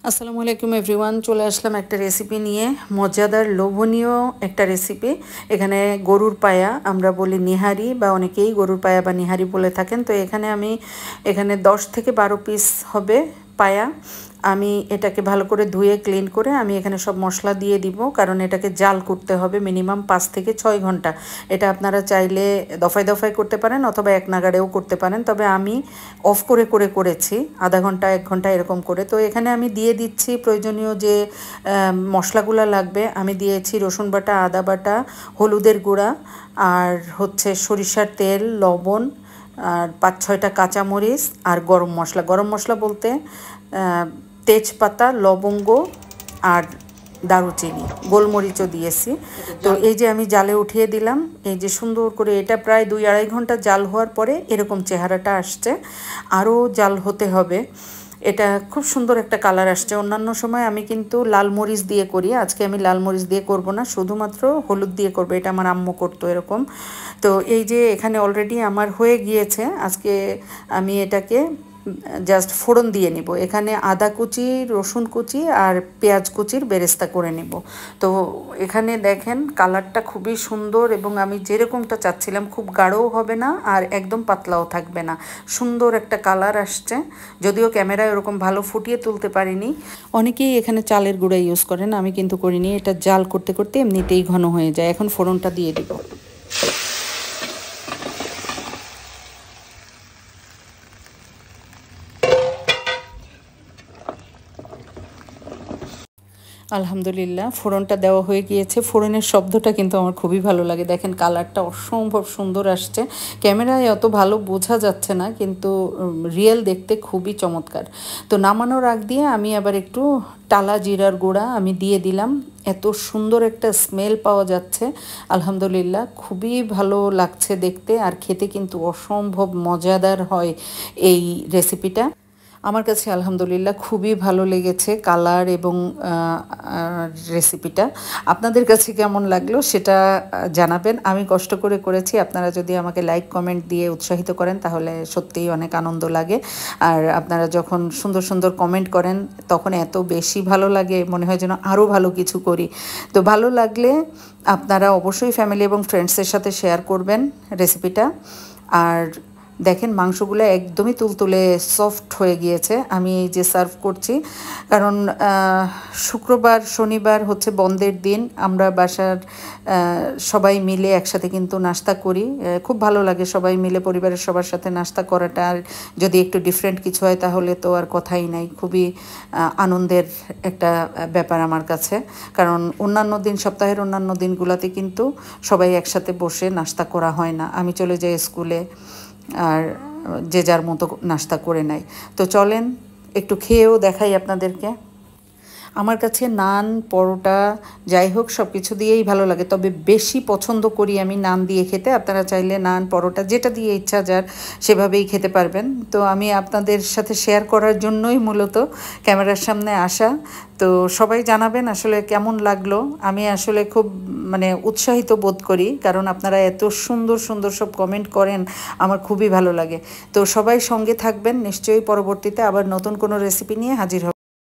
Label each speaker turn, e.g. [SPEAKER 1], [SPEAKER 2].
[SPEAKER 1] আসসালামু আলাইকুম এভরিওয়ান, চলে আসলাম একটা রেসিপি নিয়ে। মজাদার লোভনীয় একটা রেসিপি। এখানে গরুর পায়া, আমরা বলি নিহারি বা অনেকেই গরুর পায়া বা নিহারি বলে থাকেন। তো এখানে 10 থেকে 12 পিস হবে পায়া। আমি এটাকে ভালো করে ধুয়ে ক্লিন করে আমি এখানে সব মশলা দিয়ে দিব, কারণ এটাকে জাল করতে হবে মিনিমাম 5 থেকে 6 ঘন্টা। এটা আপনারা চাইলে দফায় দফায় করতে পারেন অথবা এক নাগাড়েও করতে পারেন, তবে আমি অফ করে করে করেছি, আধা ঘন্টা 1 ঘন্টা এরকম করে। তো এখানে আমি দিয়ে দিচ্ছি প্রয়োজনীয় যে মশলাগুলো লাগবে। আমি দিয়েছি রসুন বাটা, আদা বাটা, হলুদের গুঁড়া, আর হচ্ছে সরিষার তেল, লবণ, আর 5-6টা কাঁচামরিচ, আর গরম মশলা। গরম মশলা বলতে তেজপাতা, লবঙ্গ আর দারুচিনি, গোলমরিচও দিয়েছি। তো এই যে আমি জালে উঠিয়ে দিলাম, এই যে সুন্দর করে এটা প্রায় 2-2.5 ঘন্টা জাল হওয়ার পরে এরকম চেহারাটা আসছে। আরও জাল হতে হবে। এটা খুব সুন্দর একটা কালার আসছে। অন্যান্য সময় আমি কিন্তু লাল মরিচ দিয়ে করি, আজকে আমি লাল মরিচ দিয়ে করব না, শুধুমাত্র হলুদ দিয়ে করব। এটা আমার আম্মু করতো এরকম। তো এই যে এখানে অলরেডি আমার হয়ে গিয়েছে। আজকে আমি এটাকে জাস্ট ফোড়ন দিয়ে নিব। এখানে আদা কুচি, রসুন কুচি আর পেঁয়াজ কুচির বেরেস্তা করে নিব। তো এখানে দেখেন কালারটা খুবই সুন্দর, এবং আমি যেরকমটা চাচ্ছিলাম, খুব গাঢ়ও হবে না আর একদম পাতলাও থাকবে না, সুন্দর একটা কালার আসছে। যদিও ক্যামেরায় ওরকম ভালো ফুটিয়ে তুলতে পারিনি। অনেকেই এখানে চালের গুঁড়া ইউজ করেন, আমি কিন্তু করিনি। এটা জাল করতে করতে এমনিতেই ঘন হয়ে যায়। এখন ফোড়নটা দিয়ে দিব। আলহামদুলিল্লাহ, ফোড়নটা দেওয়া হয়ে গিয়েছে। ফোড়নের শব্দটা কিন্তু আমার খুবই ভালো লাগে। দেখেন কালারটা অসম্ভব সুন্দর আসছে। ক্যামেরায় অত ভালো বোঝা যাচ্ছে না, কিন্তু রিয়েল দেখতে খুবই চমৎকার। তো নামানোর আগ দিয়ে আমি আবার একটু টালা জিরার গুঁড়া আমি দিয়ে দিলাম। এত সুন্দর একটা স্মেল পাওয়া যাচ্ছে, আলহামদুলিল্লাহ খুবই ভালো লাগছে দেখতে, আর খেতে কিন্তু অসম্ভব মজাদার হয় এই রেসিপিটা। আমার কাছে আলহামদুলিল্লাহ খুবই ভালো লেগেছে কালার এবং রেসিপিটা। আপনাদের কাছে কেমন লাগলো সেটা জানাবেন। আমি কষ্ট করে করেছি, আপনারা যদি আমাকে লাইক কমেন্ট দিয়ে উৎসাহিত করেন তাহলে সত্যিই অনেক আনন্দ লাগে। আর আপনারা যখন সুন্দর সুন্দর কমেন্ট করেন তখন এত বেশি ভালো লাগে, মনে হয় যেন আরও ভালো কিছু করি। তো ভালো লাগলে আপনারা অবশ্যই ফ্যামিলি এবং ফ্রেন্ডসের সাথে শেয়ার করবেন রেসিপিটা। আর দেখেন মাংসগুলো একদমই তুলতুলে সফট হয়ে গিয়েছে। আমি এই যে সার্ভ করছি, কারণ শুক্রবার শনিবার হচ্ছে বন্ধের দিন। আমরা বাসার সবাই মিলে একসাথে কিন্তু নাস্তা করি। খুব ভালো লাগে সবাই মিলে পরিবারের সবার সাথে নাস্তা করাটা। আর যদি একটু ডিফারেন্ট কিছু হয় তাহলে তো আর কথাই নাই। খুবই আনন্দের একটা ব্যাপার আমার কাছে, কারণ অন্যান্য দিন, সপ্তাহের অন্যান্য দিনগুলোতে কিন্তু সবাই একসাথে বসে নাস্তা করা হয় না। আমি চলে যাই স্কুলে, আর যে যার মতো নাস্তা করে নেয়। তো চলেন একটু খেয়েও দেখাই আপনাদেরকে। আমার কাছে নান, পরোটা, যাই হোক সব কিছু দিয়েই ভালো লাগে, তবে বেশি পছন্দ করি আমি নান দিয়ে খেতে। আপনারা চাইলে নান, পরোটা যেটা দিয়ে ইচ্ছা যার সেভাবেই খেতে পারবেন। তো আমি আপনাদের সাথে শেয়ার করার জন্যই মূলত ক্যামেরার সামনে আসা। তো সবাই জানাবেন আসলে কেমন লাগলো। আমি আসলে খুব উৎসাহিত বোধ করি, কারণ আপনারা এত সুন্দর সুন্দর সব কমেন্ট করেন, আমার খুবই ভালো লাগে। তো সবাই সঙ্গে থাকবেন, নিশ্চয়ই পরবর্তীতে আবার নতুন কোনো রেসিপি নিয়ে হাজির হব।